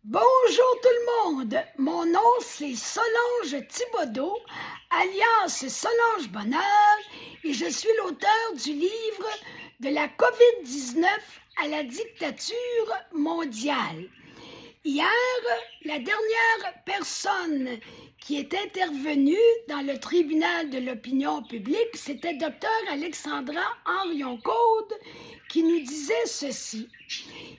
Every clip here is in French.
Bonjour tout le monde, mon nom c'est Solange Thibodeau, alias Solange Bonheur, et je suis l'auteur du livre de la COVID-19 à la dictature mondiale. Hier, la dernière personne qui est intervenue dans le tribunal de l'opinion publique, c'était Dr Alexandra Henrion-Caude qui nous disait ceci.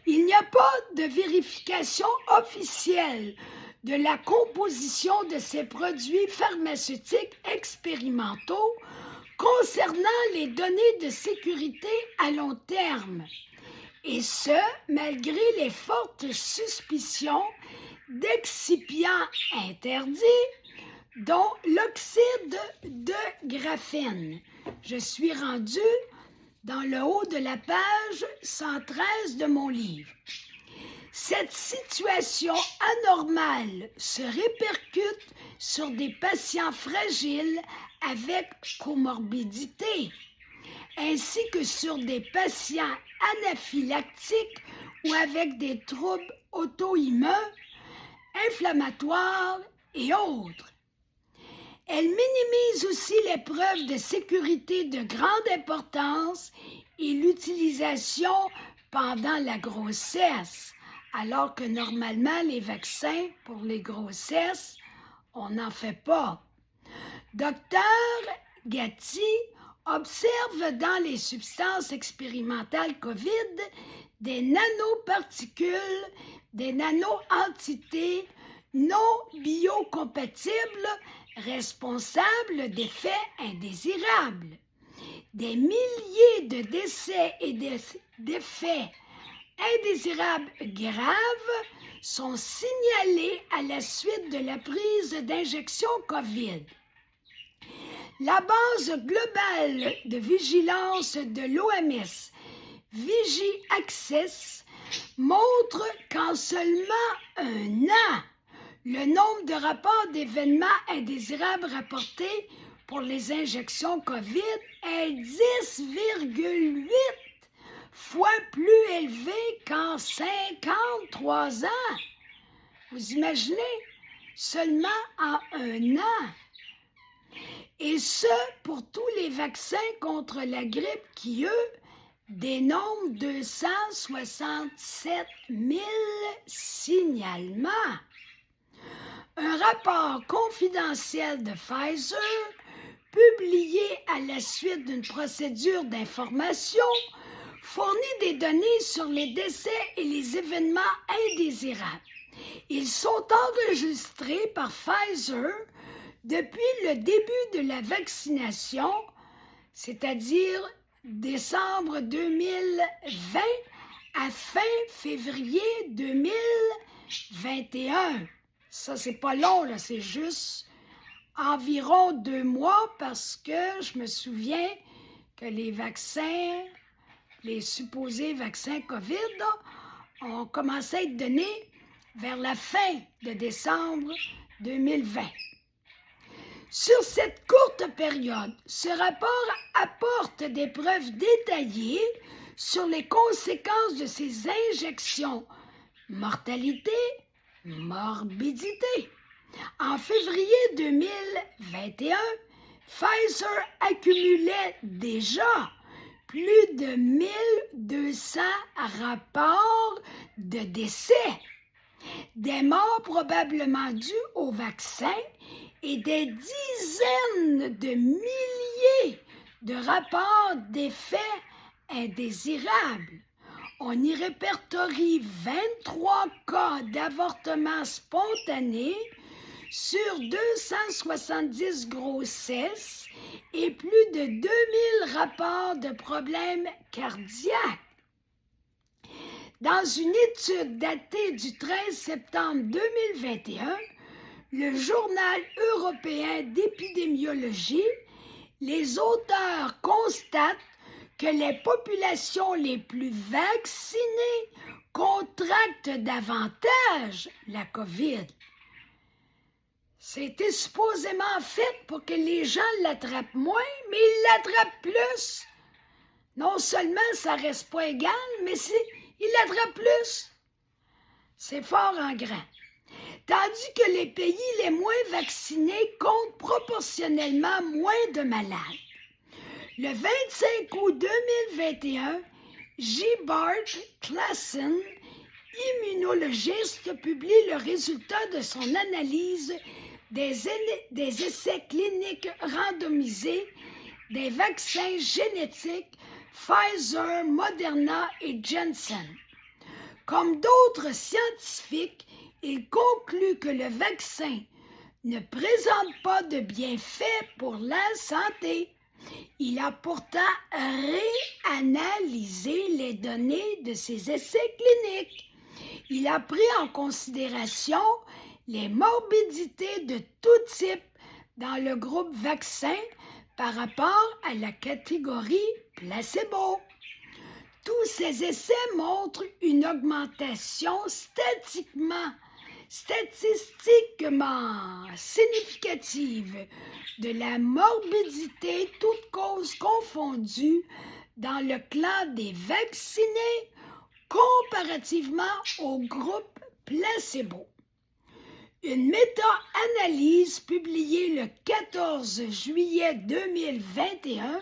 Il n'y a pas de vérification officielle de la composition de ces produits pharmaceutiques expérimentaux concernant les données de sécurité à long terme. Et ce, malgré les fortes suspicions d'excipients interdits, dont l'oxyde de graphène. Je suis rendue dans le haut de la page 113 de mon livre. Cette situation anormale se répercute sur des patients fragiles avec comorbidité, ainsi que sur des patients anaphylactiques ou avec des troubles auto-immuns, inflammatoires et autres. Elle minimise aussi les preuves de sécurité de grande importance et l'utilisation pendant la grossesse, alors que normalement les vaccins pour les grossesses, on n'en fait pas. Docteur Gatti observe dans les substances expérimentales COVID des nanoparticules, des nano-entités non biocompatibles responsables d'effets indésirables. Des milliers de décès et d'effets indésirables graves sont signalés à la suite de la prise d'injection COVID. La base globale de vigilance de l'OMS, VigiAccess, montre qu'en seulement un an, le nombre de rapports d'événements indésirables rapportés pour les injections COVID est 10,8 fois plus élevé qu'en 53 ans. Vous imaginez? Seulement en un an. Et ce, pour tous les vaccins contre la grippe qui, eux, dénombrent 267 000 signalements. Un rapport confidentiel de Pfizer, publié à la suite d'une procédure d'information, fournit des données sur les décès et les événements indésirables. Ils sont enregistrés par Pfizer depuis le début de la vaccination, c'est-à-dire décembre 2020 à fin février 2021. Ça, c'est pas long, là, c'est juste environ 2 mois parce que je me souviens que les vaccins, les supposés vaccins COVID, là, ont commencé à être donnés vers la fin de décembre 2020. Sur cette courte période, ce rapport apporte des preuves détaillées sur les conséquences de ces injections, mortalité, morbidité. En février 2021, Pfizer accumulait déjà plus de 1200 rapports de décès, des morts probablement dus au vaccin et des dizaines de milliers de rapports d'effets indésirables. On y répertorie 23 cas d'avortement spontané sur 270 grossesses et plus de 2000 rapports de problèmes cardiaques. Dans une étude datée du 13 septembre 2021, le Journal européen d'épidémiologie, les auteurs constatent que les populations les plus vaccinées contractent davantage la COVID. C'était supposément fait pour que les gens l'attrapent moins, mais ils l'attrapent plus. Non seulement ça reste pas égal, mais ils l'attrapent plus. C'est fort en grand. Tandis que les pays les moins vaccinés comptent proportionnellement moins de malades. Le 25 août 2021, J. Bart Claassen, immunologiste, publie le résultat de son analyse des essais cliniques randomisés des vaccins génétiques Pfizer, Moderna et Janssen. Comme d'autres scientifiques, il conclut que le vaccin ne présente pas de bienfaits pour la santé. Il a pourtant réanalysé les données de ces essais cliniques. Il a pris en considération les morbidités de tout type dans le groupe vaccin par rapport à la catégorie placebo. Tous ces essais montrent une augmentation statistiquement significative de la morbidité, toutes causes confondues, dans le clan des vaccinés comparativement au groupe placebo. Une méta-analyse publiée le 14 juillet 2021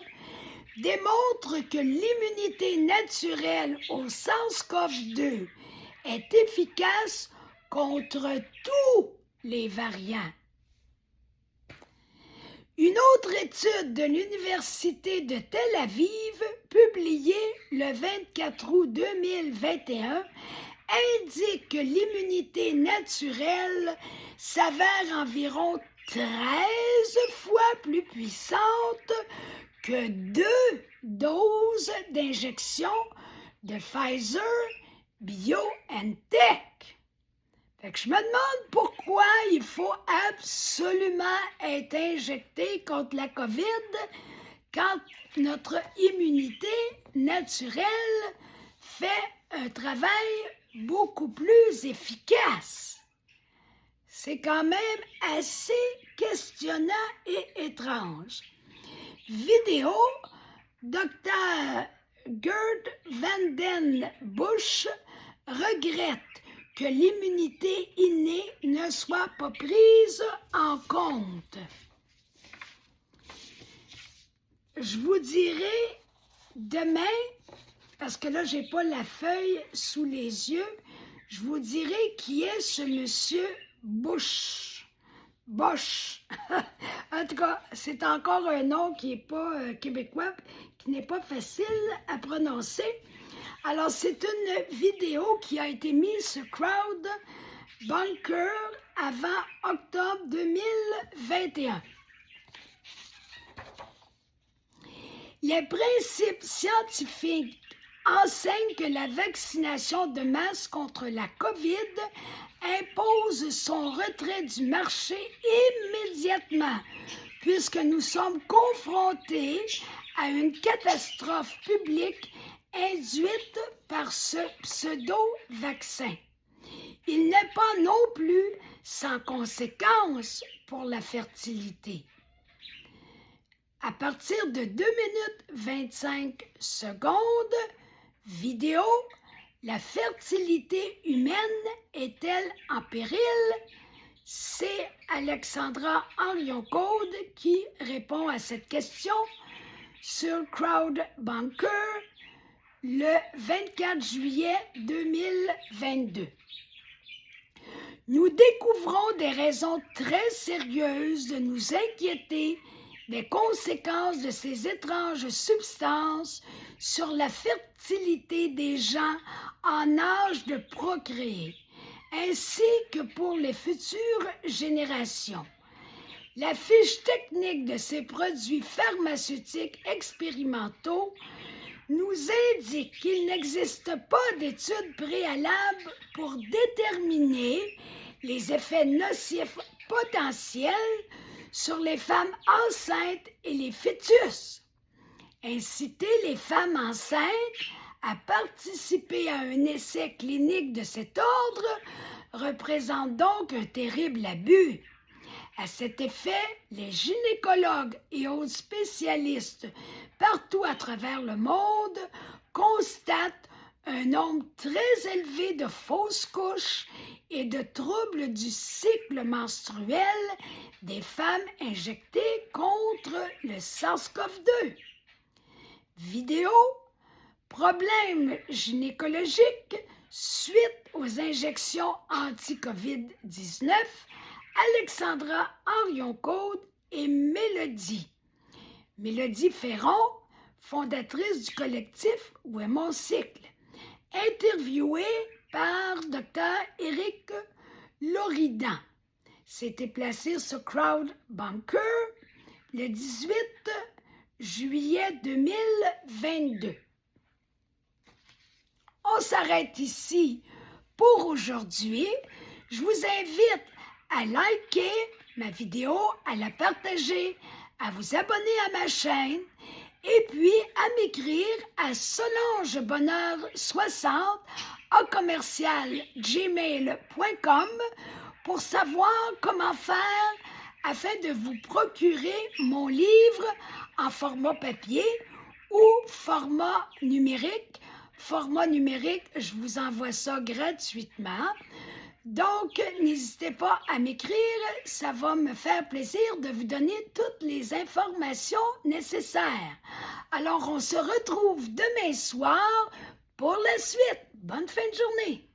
démontre que l'immunité naturelle au SARS-CoV-2 est efficace contre tous les variants. Une autre étude de l'Université de Tel Aviv, publiée le 24 août 2021, indique que l'immunité naturelle s'avère environ 13 fois plus puissante que 2 doses d'injection de Pfizer BioNTech. Fait que je me demande pourquoi il faut absolument être injecté contre la COVID quand notre immunité naturelle fait un travail beaucoup plus efficace. C'est quand même assez questionnant et étrange. Vidéo, Dr. Gerd Vanden Bush regrette que l'immunité innée ne soit pas prise en compte. Je vous dirai demain, parce que là, je n'ai pas la feuille sous les yeux, je vous dirai qui est ce monsieur Bush. Bosch. En tout cas, c'est encore un nom qui n'est pas québécois, qui n'est pas facile à prononcer. Alors, c'est une vidéo qui a été mise sur Crowd Bunker avant octobre 2021. Les principes scientifiques enseignent que la vaccination de masse contre la COVID impose son retrait du marché immédiatement, puisque nous sommes confrontés à une catastrophe publique induite par ce pseudo-vaccin. Il n'est pas non plus sans conséquences pour la fertilité. À partir de 2 minutes 25 secondes, vidéo, la fertilité humaine est-elle en péril? C'est Alexandra Henrion-Caude qui répond à cette question sur Crowd Bunker le 24 juillet 2022. Nous découvrons des raisons très sérieuses de nous inquiéter des conséquences de ces étranges substances sur la fertilité des gens en âge de procréer, ainsi que pour les futures générations. La fiche technique de ces produits pharmaceutiques expérimentaux nous indique qu'il n'existe pas d'études préalables pour déterminer les effets nocifs potentiels sur les femmes enceintes et les fœtus. Inciter les femmes enceintes à participer à un essai clinique de cet ordre représente donc un terrible abus. À cet effet, les gynécologues et autres spécialistes partout à travers le monde constatent un nombre très élevé de fausses couches et de troubles du cycle menstruel des femmes injectées contre le SARS-CoV-2. Vidéo, problèmes gynécologiques suite aux injections anti-COVID-19, Alexandra Henrion-Côte et Mélodie. Mélodie Ferron, fondatrice du collectif Où est mon cycle? Interviewée par Dr. Éric Loridan. C'était placé sur Crowdbunker le 18 juillet 2022. On s'arrête ici pour aujourd'hui. Je vous invite à liker ma vidéo, à la partager, à vous abonner à ma chaîne et puis à m'écrire à solangebonheur60@gmail.com pour savoir comment faire afin de vous procurer mon livre en format papier ou format numérique. Format numérique, je vous envoie ça gratuitement. Donc, n'hésitez pas à m'écrire, ça va me faire plaisir de vous donner toutes les informations nécessaires. Alors, on se retrouve demain soir pour la suite. Bonne fin de journée!